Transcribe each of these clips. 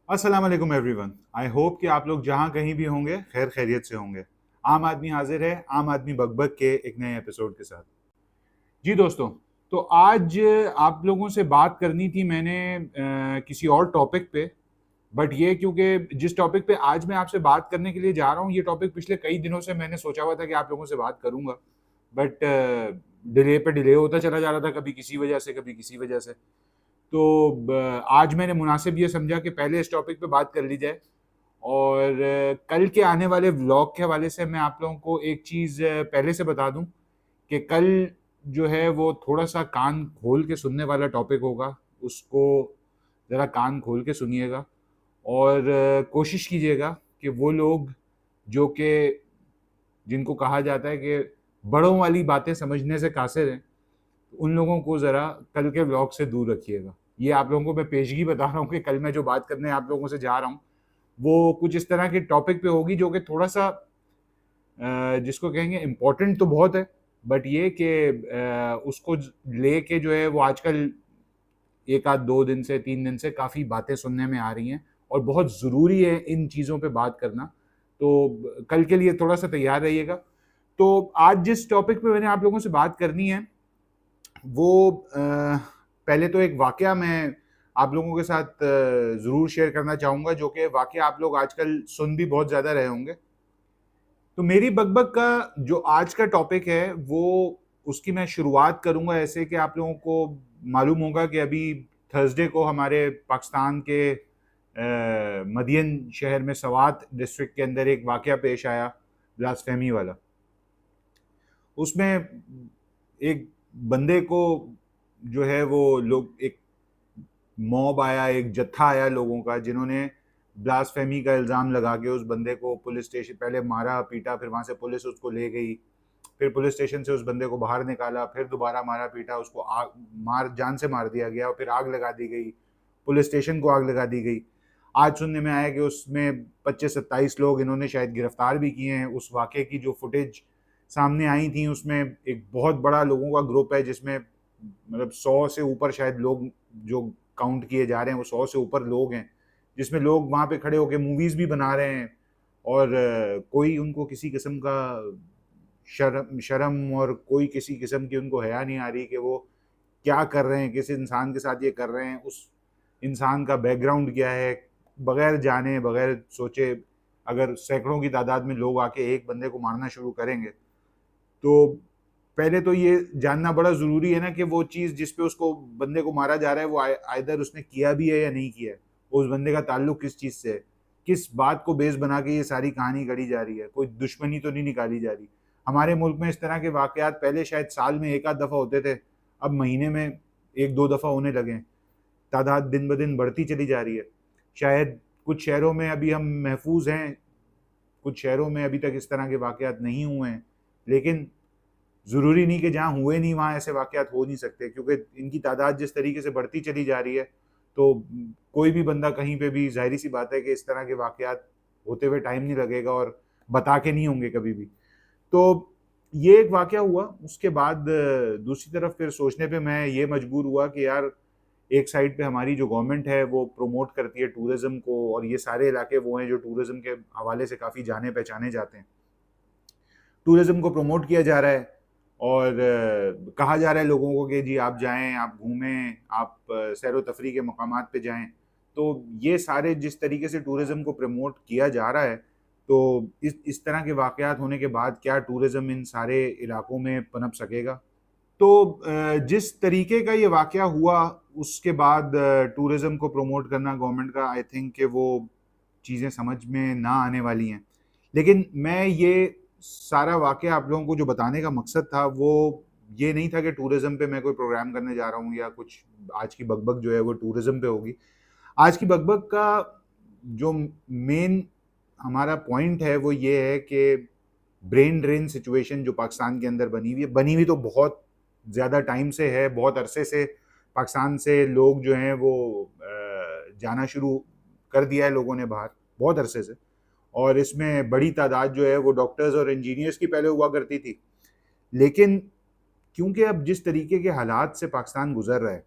अस्सलाम वालेकुम everyone. I hope कि आप लोग जहां कहीं भी होंगे खैर खैरियत से होंगे। आम आदमी हाजिर है आम आदमी बकबक के एक नए एपिसोड के साथ। जी दोस्तों, तो आज आप लोगों से बात करनी थी मैंने किसी और टॉपिक पे। बट ये क्योंकि जिस टॉपिक पे आज मैं आपसे बात करने के लिए जा रहा हूँ, ये टॉपिक पिछले कई दिनों से मैंने सोचा हुआ था कि आप लोगों से बात करूंगा। बट डिले पे डिले होता चला जा रहा था, कभी किसी वजह से कभी किसी वजह से। तो आज मैंने मुनासिब ये समझा कि पहले इस टॉपिक पे बात कर ली जाए। और कल के आने वाले व्लॉग के हवाले से मैं आप लोगों को एक चीज़ पहले से बता दूं कि कल जो है वो थोड़ा सा कान खोल के सुनने वाला टॉपिक होगा। उसको ज़रा कान खोल के सुनिएगा और कोशिश कीजिएगा कि वो लोग जो कि जिनको कहा जाता है कि बड़ों वाली बातें समझने से कासिर हैं, उन लोगों को ज़रा कल के व्लॉग से दूर रखिएगा। ये आप लोगों को मैं पेशगी बता रहा हूँ कि कल मैं जो बात करने आप लोगों से जा रहा हूँ, वो कुछ इस तरह के टॉपिक पे होगी जो कि थोड़ा-सा जिसको कहेंगे इम्पोर्टेंट तो बहुत है, बट ये कि उसको लेके जो है वो आजकल 1 आध 2 दिन से 3 दिन से काफ़ी बातें सुनने में आ रही हैं और बहुत ज़रूरी है इन चीज़ों पे बात करना। तो कल के लिए थोड़ा-सा तैयार रहिएगा। तो आज जिस टॉपिक पे मैंने आप लोगों से बात करनी है वो पहले तो एक वाक़या मैं आप लोगों के साथ ज़रूर शेयर करना चाहूँगा, जो कि वाक़या आप लोग आजकल सुन भी बहुत ज़्यादा रहे होंगे। तो मेरी बकबक का जो आज का टॉपिक है, वो उसकी मैं शुरुआत करूँगा ऐसे कि आप लोगों को मालूम होगा कि अभी थर्सडे को हमारे पाकिस्तान के मदियन शहर में सवात डिस्ट्रिक्ट के अंदर एक वाक़या पेश आया, ब्लास्फेमी वाला। उसमें एक बंदे को जो है वो लोग एक मॉब आया, एक जत्था आया लोगों का, जिन्होंने ब्लास्फेमी का इल्ज़ाम लगा के उस बंदे को पुलिस स्टेशन पहले मारा पीटा, फिर वहाँ से पुलिस उसको ले गई, फिर पुलिस स्टेशन से उस बंदे को बाहर निकाला, फिर दोबारा मारा पीटा, उसको आग मार जान से मार दिया गया और फिर आग लगा दी गई, पुलिस स्टेशन को आग लगा दी गई। आज सुनने में आया कि उसमें 25-27 लोग इन्होंने शायद गिरफ्तार भी किए हैं। उस वाक़े की जो फुटेज सामने आई थी उसमें एक बहुत बड़ा लोगों का ग्रुप है, जिसमें मतलब 100 से ऊपर शायद लोग जो काउंट किए जा रहे हैं वो 100 से ऊपर लोग हैं, जिसमें लोग वहाँ पे खड़े होकर मूवीज़ भी बना रहे हैं। और कोई उनको किसी किस्म का शर्म शर्म और कोई किसी किस्म की उनको हया नहीं आ रही कि वो क्या कर रहे हैं, किस इंसान के साथ ये कर रहे हैं, उस इंसान का बैकग्राउंड क्या है, बगैर जाने बगैर सोचे अगर सैकड़ों की तादाद में लोग आके एक बंदे को मारना शुरू करेंगे, तो पहले तो ये जानना बड़ा ज़रूरी है ना कि वो चीज़ जिस पे उसको बंदे को मारा जा रहा है वो आइदर उसने किया भी है या नहीं किया है। उस बंदे का ताल्लुक किस चीज़ से है, किस बात को बेस बना के ये सारी कहानी गढ़ी जा रही है, कोई दुश्मनी तो नहीं निकाली जा रही। हमारे मुल्क में इस तरह के वाक़यात पहले शायद साल में 1 आध दफ़ा होते थे, अब महीने में 1-2 दफ़ा होने लगे हैं। तादाद दिन-ब-दिन बढ़ती चली जा रही है। शायद कुछ शहरों में अभी हम महफूज़ हैं, कुछ शहरों में अभी तक इस तरह के वाक़यात नहीं हुए हैं, लेकिन ज़रूरी नहीं कि जहाँ हुए नहीं वहाँ ऐसे वाक़यात हो नहीं सकते, क्योंकि इनकी तादाद जिस तरीके से बढ़ती चली जा रही है, तो कोई भी बंदा कहीं पे भी ज़ाहिर-सी बात है कि इस तरह के वाक़यात होते हुए टाइम नहीं लगेगा और बता के नहीं होंगे कभी भी। तो ये एक वाक़या हुआ, उसके बाद दूसरी तरफ फिर सोचने पे मैं ये मजबूर हुआ कि यार, एक साइड पे हमारी जो गवर्नमेंट है वो प्रमोट करती है टूरिज़्म को, और ये सारे इलाके वो हैं जो टूरिज़्म के हवाले से काफ़ी जाने-पहचाने जाते हैं। टूरिज़्म को प्रमोट किया जा रहा है और कहा जा रहा है लोगों को कि जी आप जाएँ, आप घूमें, आप सैर-व-तफ़रीह के मकामात पे जाएँ। तो ये सारे जिस तरीके से टूरिज़्म को प्रमोट किया जा रहा है, तो इस तरह के वाक़यात होने के बाद क्या टूरिज़्म इन सारे इलाकों में पनप सकेगा? तो जिस तरीके का ये वाक़या हुआ, उसके बाद टूरिज़्म को प्रमोट करना गवर्नमेंट का, आई थिंक कि वो चीज़ें समझ में ना आने वाली हैं। लेकिन मैं ये सारा वाक़या आप लोगों को जो बताने का मकसद था, वो ये नहीं था कि टूरिज़्म पे मैं कोई प्रोग्राम करने जा रहा हूँ या कुछ। आज की बकबक जो है वो टूरिज़्म पे होगी। आज की बकबक का जो मेन हमारा पॉइंट है वो ये है कि ब्रेन ड्रेन सिचुएशन जो पाकिस्तान के अंदर बनी हुई है, बनी हुई तो बहुत ज़्यादा टाइम से है, बहुत अरसे से पाकिस्तान से लोग जो हैं वो जाना शुरू कर दिया है लोगों ने बाहर, बहुत अरसे से। और इसमें बड़ी तादाद जो है वो डॉक्टर्स और इंजीनियर्स की पहले हुआ करती थी। लेकिन क्योंकि अब जिस तरीके के हालात से पाकिस्तान गुज़र रहा है,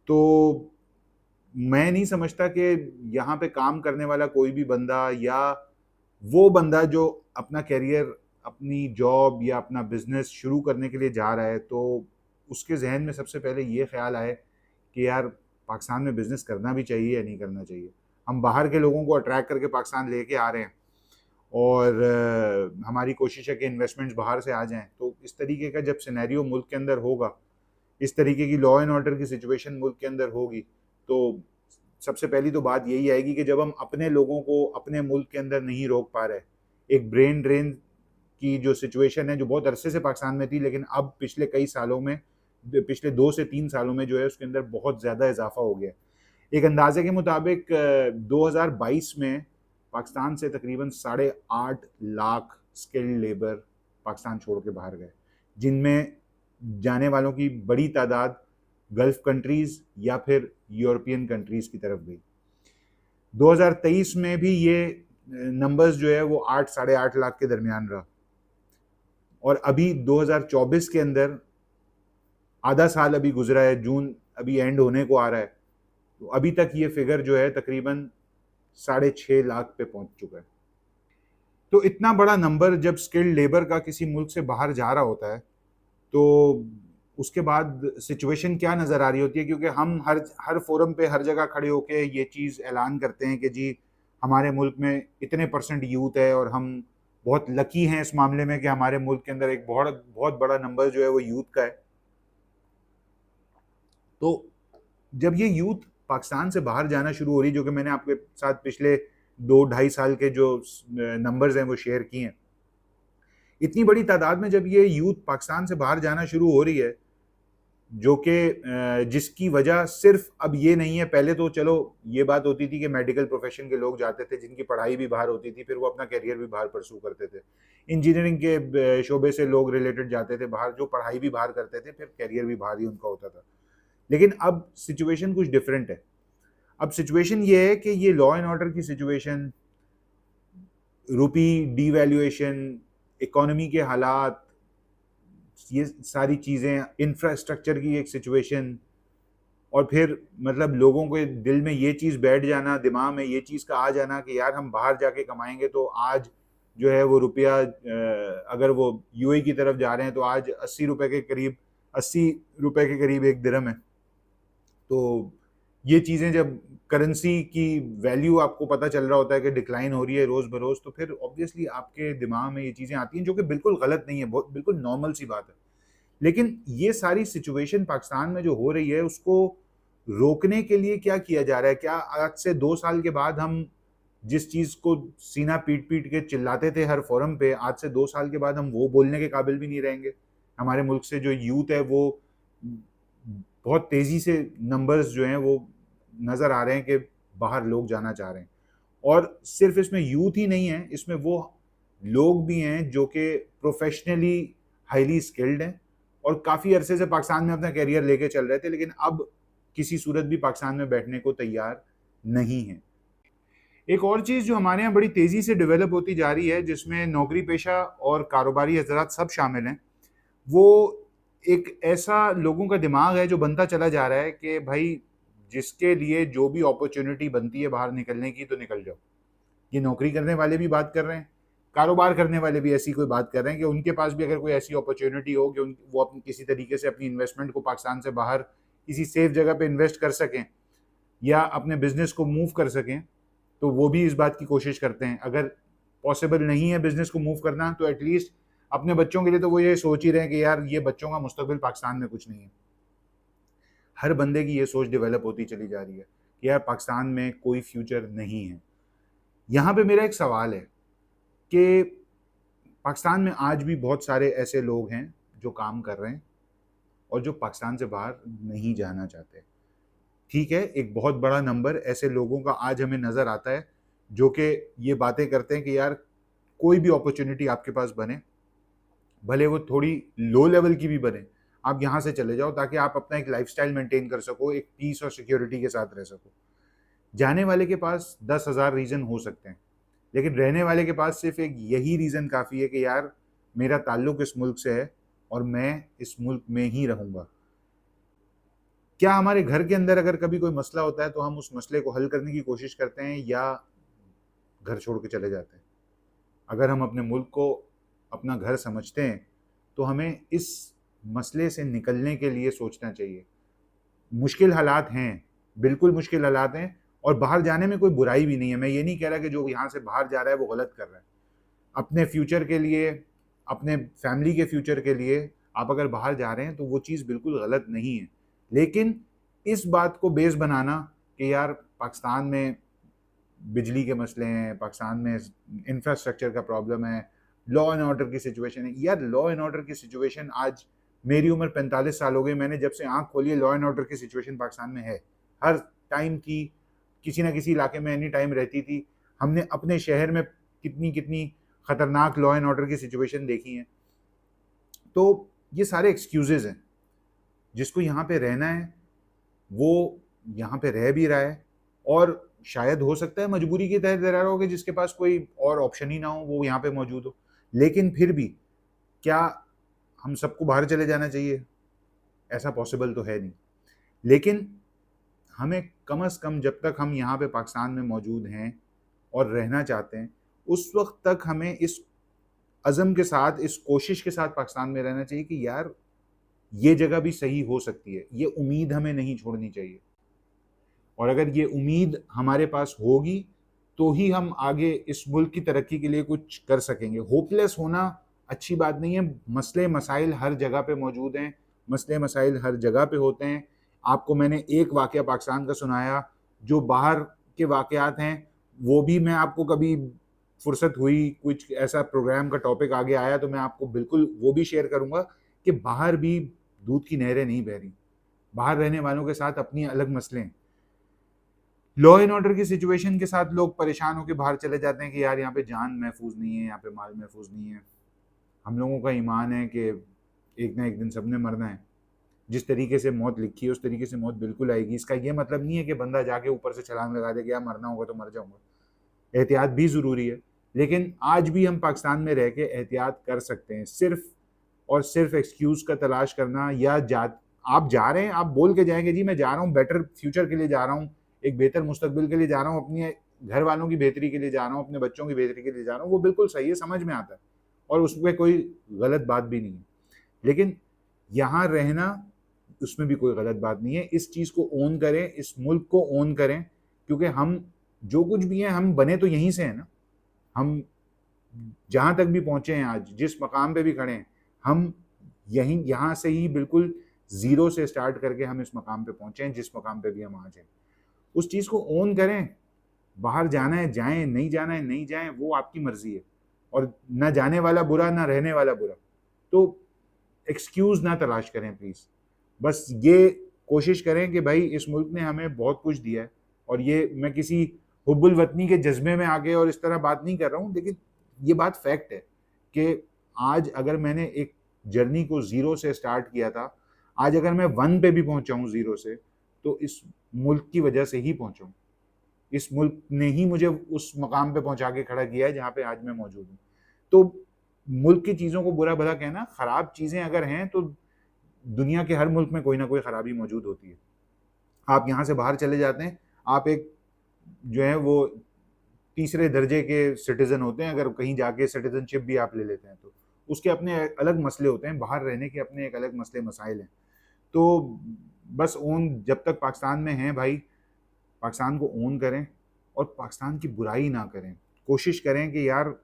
तो मैं नहीं समझता कि यहाँ पे काम करने वाला कोई भी बंदा या वो बंदा जो अपना करियर, अपनी जॉब या अपना बिजनेस शुरू करने के लिए जा रहा है, तो उसके जहन में सबसे पहले ये ख्याल आए कि यार पाकिस्तान में बिजनेस करना भी चाहिए या नहीं करना चाहिए। हम बाहर के लोगों को अट्रैक्ट करके पाकिस्तान लेके आ रहे हैं और हमारी कोशिश है कि इन्वेस्टमेंट्स बाहर से आ जाएं। तो इस तरीके का जब सिनेरियो मुल्क के अंदर होगा, इस तरीके की लॉ एंड ऑर्डर की सिचुएशन मुल्क के अंदर होगी, तो सबसे पहली तो बात यही आएगी कि जब हम अपने लोगों को अपने मुल्क के अंदर नहीं रोक पा रहे, एक ब्रेन ड्रेन की जो सिचुएशन है जो बहुत अरसे से पाकिस्तान में थी, लेकिन अब पिछले कई सालों में, पिछले 2 से 3 सालों में जो है उसके अंदर बहुत ज़्यादा इजाफा हो गया। एक अंदाजे के मुताबिक 2022 में पाकिस्तान से तकरीबन 8.5 लाख स्किल्ड लेबर पाकिस्तान छोड़ के बाहर गए, जिनमें जाने वालों की बड़ी तादाद गल्फ कंट्रीज या फिर यूरोपियन कंट्रीज की तरफ गई। 2023 में भी ये नंबर्स जो है वो 8-8.5 लाख के दरमियान रहा, और अभी 2024 के अंदर आधा साल अभी गुजरा है, जून अभी एंड होने को आ रहा है, तो अभी तक ये फिगर जो है तकरीबन 6.5 लाख पे पहुंच चुका है। तो इतना बड़ा नंबर जब स्किल्ड लेबर का किसी मुल्क से बाहर जा रहा होता है, तो उसके बाद सिचुएशन क्या नज़र आ रही होती है, क्योंकि हम हर फोरम पे हर जगह खड़े होके ये चीज़ ऐलान करते हैं कि जी हमारे मुल्क में इतने % यूथ है और हम बहुत लकी हैं इस मामले में कि हमारे मुल्क के अंदर एक बहुत बहुत बड़ा नंबर जो है वो यूथ का है। तो जब ये यूथ पाकिस्तान से बाहर जाना शुरू हो रही, जो कि मैंने आपके साथ पिछले 2-2.5 साल के जो नंबर्स हैं वो शेयर किए हैं, इतनी बड़ी तादाद में जब ये यूथ पाकिस्तान से बाहर जाना शुरू हो रही है, जो कि जिसकी वजह सिर्फ अब ये नहीं है, पहले तो चलो ये बात होती थी कि मेडिकल प्रोफेशन के लोग जाते थे जिनकी पढ़ाई भी बाहर होती थी, फिर वो अपना करियर भी बाहर परसू करते थे। इंजीनियरिंग के शोबे से लोग रिलेटेड जाते थे बाहर, जो पढ़ाई भी बाहर करते थे, फिर करियर भी बाहर ही उनका होता था। लेकिन अब सिचुएशन कुछ डिफरेंट है। अब सिचुएशन ये है कि ये लॉ एंड ऑर्डर की सिचुएशन, रुपी डीवैल्यूएशन, इकोनॉमी के हालात, ये सारी चीज़ें, इंफ्रास्ट्रक्चर की एक सिचुएशन, और फिर मतलब लोगों के दिल में ये चीज़ बैठ जाना, दिमाग में ये चीज़ का आ जाना कि यार हम बाहर जाके कमाएंगे तो आज जो है वो रुपया, अगर वो यूएई की तरफ जा रहे हैं तो आज 80 रुपए के करीब एक दिरहम है। तो ये चीज़ें जब करेंसी की वैल्यू आपको पता चल रहा होता है कि डिक्लाइन हो रही है रोज़ बरोज़, तो फिर ऑब्वियसली आपके दिमाग में ये चीज़ें आती हैं, जो कि बिल्कुल गलत नहीं है, बहुत बिल्कुल नॉर्मल सी बात है। लेकिन ये सारी सिचुएशन पाकिस्तान में जो हो रही है उसको रोकने के लिए क्या किया जा रहा है? क्या आज से 2 साल के बाद हम जिस चीज़ को सीना पीट-पीट के चिल्लाते थे हर फोरम पे, आज से 2 साल के बाद हम वो बोलने के काबिल भी नहीं रहेंगे? हमारे मुल्क से जो यूथ है वो बहुत तेज़ी से नंबर्स जो हैं वो नज़र आ रहे हैं कि बाहर लोग जाना चाह रहे हैं। और सिर्फ इसमें यूथ ही नहीं है, इसमें वो लोग भी हैं जो कि प्रोफेशनली हाईली स्किल्ड हैं और काफ़ी अरसे से पाकिस्तान में अपना करियर लेके चल रहे थे, लेकिन अब किसी सूरत भी पाकिस्तान में बैठने को तैयार नहीं हैं। एक और चीज़ जो हमारे यहाँ बड़ी तेज़ी से डेवलप होती जा रही है, जिसमें नौकरी पेशा और कारोबारी हज़रात सब शामिल हैं, वो एक ऐसा लोगों का दिमाग है जो बनता चला जा रहा है कि भाई जिसके लिए जो भी अपॉर्चुनिटी बनती है बाहर निकलने की, तो निकल जाओ। ये नौकरी करने वाले भी बात कर रहे हैं, कारोबार करने वाले भी ऐसी कोई बात कर रहे हैं कि उनके पास भी अगर कोई ऐसी अपॉर्चुनिटी हो कि वो अपनी किसी तरीके से अपनी इन्वेस्टमेंट को पाकिस्तान से बाहर किसी सेफ जगह पे इन्वेस्ट कर सकें या अपने बिजनेस को मूव कर सकें, तो वो भी इस बात की कोशिश करते हैं। अगर पॉसिबल नहीं है बिजनेस को मूव करना, तो एटलीस्ट अपने बच्चों के लिए तो वो ये सोच ही रहे हैं कि यार ये बच्चों का मुस्तकबिल पाकिस्तान में कुछ नहीं है। हर बंदे की ये सोच डेवलप होती चली जा रही है कि यार पाकिस्तान में कोई फ्यूचर नहीं है। यहाँ पे मेरा एक सवाल है कि पाकिस्तान में आज भी बहुत सारे ऐसे लोग हैं जो काम कर रहे हैं और जो पाकिस्तान से बाहर नहीं जाना चाहते। ठीक है, एक बहुत बड़ा नंबर ऐसे लोगों का आज हमें नज़र आता है जो कि ये बातें करते हैं कि यार कोई भी अपॉर्चुनिटी आपके पास बने, भले वो थोड़ी लो लेवल की भी बने, आप यहाँ से चले जाओ ताकि आप अपना एक लाइफस्टाइल मेंटेन कर सको, एक पीस और सिक्योरिटी के साथ रह सको। जाने वाले के पास 10,000 रीज़न हो सकते हैं, लेकिन रहने वाले के पास सिर्फ एक यही रीज़न काफ़ी है कि यार मेरा ताल्लुक़ इस मुल्क से है और मैं इस मुल्क में ही रहूँगा। क्या हमारे घर के अंदर अगर कभी कोई मसला होता है तो हम उस मसले को हल करने की कोशिश करते हैं या घर छोड़ के चले जाते हैं? अगर हम अपने मुल्क को अपना घर समझते हैं तो हमें इस मसले से निकलने के लिए सोचना चाहिए। मुश्किल हालात हैं, बिल्कुल मुश्किल हालात हैं, और बाहर जाने में कोई बुराई भी नहीं है। मैं ये नहीं कह रहा कि जो यहाँ से बाहर जा रहा है वो गलत कर रहा है। अपने फ्यूचर के लिए, अपने फैमिली के फ्यूचर के लिए आप अगर बाहर जा रहे हैं तो वो चीज़ बिल्कुल गलत नहीं है। लेकिन इस बात को बेस बनाना कि यार पाकिस्तान में बिजली के मसले हैं, पाकिस्तान में इंफ्रास्ट्रक्चर का प्रॉब्लम है, लॉ एंड ऑर्डर की सिचुएशन है। यार लॉ एंड ऑर्डर की सिचुएशन आज, मेरी उम्र 45 साल हो गई, मैंने जब से आंख खोली है लॉ एंड ऑर्डर की सिचुएशन पाकिस्तान में है। हर टाइम थी, किसी ना किसी इलाके में एनी टाइम रहती थी। हमने अपने शहर में कितनी कितनी खतरनाक लॉ एंड ऑर्डर की सिचुएशन देखी है। तो ये सारे एक्सक्यूजेज हैं। जिसको यहाँ पे रहना है वो यहाँ पे रह भी रहा है, और शायद हो सकता है मजबूरी के तहत रह रहा हो कि जिसके पास कोई और ऑप्शन ही ना हो वो यहाँ पे मौजूद हो। लेकिन फिर भी क्या हम सबको बाहर चले जाना चाहिए? ऐसा पॉसिबल तो है नहीं। लेकिन हमें कम से कम जब तक हम यहाँ पे पाकिस्तान में मौजूद हैं और रहना चाहते हैं, उस वक्त तक हमें इस अज़म के साथ, इस कोशिश के साथ पाकिस्तान में रहना चाहिए कि यार ये जगह भी सही हो सकती है। ये उम्मीद हमें नहीं छोड़नी चाहिए, और अगर ये उम्मीद हमारे पास होगी तो ही हम आगे इस मुल्क की तरक्की के लिए कुछ कर सकेंगे। होपलेस होना अच्छी बात नहीं है। मसले मसाइल हर जगह पे मौजूद हैं, मसले मसाइल हर जगह पे होते हैं। आपको मैंने एक वाक़या पाकिस्तान का सुनाया, जो बाहर के वाक़यात हैं वो भी मैं आपको कभी फुर्सत हुई, कुछ ऐसा प्रोग्राम का टॉपिक आगे आया तो मैं आपको बिल्कुल वो भी शेयर करूँगा कि बाहर भी दूध की नहरें नहीं बह रही। बाहर रहने वालों के साथ अपनी अलग मसले हैं। लॉ एंड ऑर्डर की सिचुएशन के साथ लोग परेशान होकर बाहर चले जाते हैं कि यार यहाँ पे जान महफूज नहीं है, यहाँ पे माल महफूज नहीं है। हम लोगों का ईमान है कि एक ना एक दिन सबने मरना है। जिस तरीके से मौत लिखी है उस तरीके से मौत बिल्कुल आएगी। इसका ये मतलब नहीं है कि बंदा जाके ऊपर से छलांग लगा दे कि यार मरना होगा तो मर जाऊंगा। एहतियात भी ज़रूरी है, लेकिन आज भी हम पाकिस्तान में रह के एहतियात कर सकते हैं। सिर्फ और सिर्फ एक्सक्यूज़ का तलाश करना, या आप जा रहे हैं, आप बोल के जाएंगे जी मैं जा रहा हूँ बेटर फ्यूचर के लिए जा रहा हूँ, एक बेहतर मुस्तकबिल के लिए जा रहा हूँ, अपनी घर वालों की बेहतरी के लिए जा रहा हूँ, अपने बच्चों की बेहतरी के लिए जा रहा हूँ, वो बिल्कुल सही है, समझ में आता है और उसमें कोई गलत बात भी नहीं है। लेकिन यहाँ रहना, उसमें भी कोई गलत बात नहीं है। इस चीज़ को ओन करें, इस मुल्क को ओन करें, क्योंकि हम जो कुछ भी हैं हम बने तो यहीं से हैं ना। हम जहाँ तक भी पहुँचे हैं आज, जिस मकाम पे भी खड़े हैं, हम यहाँ से ही बिल्कुल ज़ीरो से स्टार्ट करके हम इस मकाम पे पहुँचे हैं जिस मकाम पे भी हम आज हैं। उस चीज़ को ओन करें। बाहर जाना है जाएँ, नहीं जाना है नहीं जाएँ, वो आपकी मर्ज़ी है, और ना जाने वाला बुरा, ना रहने वाला बुरा। तो एक्सक्यूज़ ना तलाश करें प्लीज़। बस ये कोशिश करें कि भाई इस मुल्क ने हमें बहुत कुछ दिया है, और ये मैं किसी हुब्बुल वतनी के जज्बे में आके और इस तरह बात नहीं कर रहा हूँ, लेकिन ये बात फैक्ट है कि आज अगर मैंने एक जर्नी को ज़ीरो से स्टार्ट किया था, आज अगर मैं 1 पे भी पहुँचा हूँ ज़ीरो से, तो इस मुल्क की वजह से ही पहुँचा हूँ। इस मुल्क ने ही मुझे उस मकाम पे पहुँचा के खड़ा किया है जहाँ पे आज मैं मौजूद हूँ। तो मुल्क की चीज़ों को बुरा-भला कहना, ख़राब चीज़ें अगर हैं तो दुनिया के हर मुल्क में कोई ना कोई ख़राबी मौजूद होती है। आप यहाँ से बाहर चले जाते हैं, आप एक जो है वो तीसरे दर्जे के सिटीज़न होते हैं, अगर कहीं जाके सिटीज़नशिप भी आप ले लेते हैं तो। उसके अपने अलग मसले होते हैं, बाहर रहने के अपने एक अलग मसले मसाइल हैं। तो बस जब तक पाकिस्तान में हैं भाई, पाकिस्तान को ओन करें और पाकिस्तान की बुराई ना करें। कोशिश करें कि यार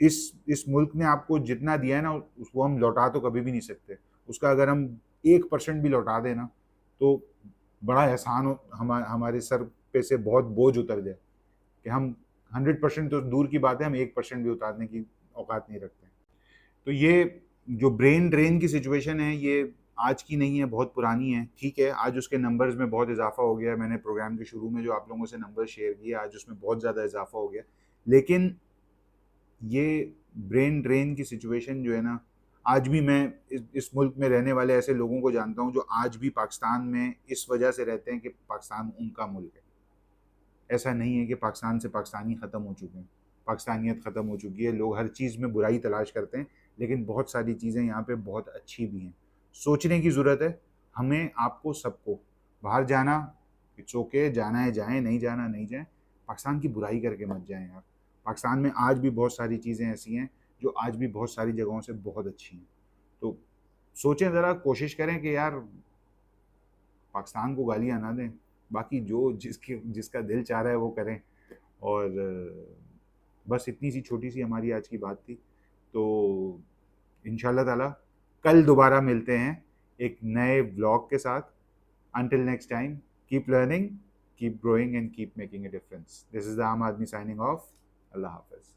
इस मुल्क ने आपको जितना दिया है ना, उसको हम लौटा तो कभी भी नहीं सकते। उसका अगर हम 1% भी लौटा दें ना, तो बड़ा एहसान हो, हमारे सर पे से बहुत बोझ उतर जाए कि हम 100% तो दूर की बात है, हम 1% भी उतारने की औकात नहीं रखते। तो ये जो ब्रेन ड्रेन की सिचुएशन है, ये आज की नहीं है, बहुत पुरानी है। ठीक है, आज उसके नंबर्स में बहुत इजाफा हो गया है। मैंने प्रोग्राम के शुरू में जो आप लोगों से नंबर शेयर किए, आज उसमें बहुत ज़्यादा इजाफा हो गया। लेकिन ये ब्रेन ड्रेन की सिचुएशन जो है ना, आज भी मैं इस मुल्क में रहने वाले ऐसे लोगों को जानता हूँ जो आज भी पाकिस्तान में इस वजह से रहते हैं कि पाकिस्तान उनका मुल्क है। ऐसा नहीं है कि पाकिस्तान से पाकिस्तानी ख़त्म हो चुके हैं, पाकिस्तानियत ख़त्म हो चुकी है। लोग हर चीज़ में बुराई तलाश करते हैं, लेकिन बहुत सारी चीज़ें यहाँ पे बहुत अच्छी भी हैं। सोचने की ज़रूरत है, हमें, आपको, सबको बाहर जाना, इट्स ओके, जाना है जाएं, नहीं जाना नहीं जाएं, पाकिस्तान की बुराई करके मत जाएं यार। पाकिस्तान में आज भी बहुत सारी चीज़ें ऐसी हैं जो आज भी बहुत सारी जगहों से बहुत अच्छी हैं। तो सोचें ज़रा, कोशिश करें कि यार पाकिस्तान को गालियाँ ना दें, बाकी जो जिसका दिल चाह रहा है वो करें। और बस इतनी सी छोटी सी हमारी आज की बात थी। तो इंशाल्लाह ताला कल दोबारा मिलते हैं एक नए व्लॉग के साथ। Until next time, keep learning, keep growing and keep making a difference. This is the आम आदमी साइनिंग ऑफ। अल्लाह हाफिज।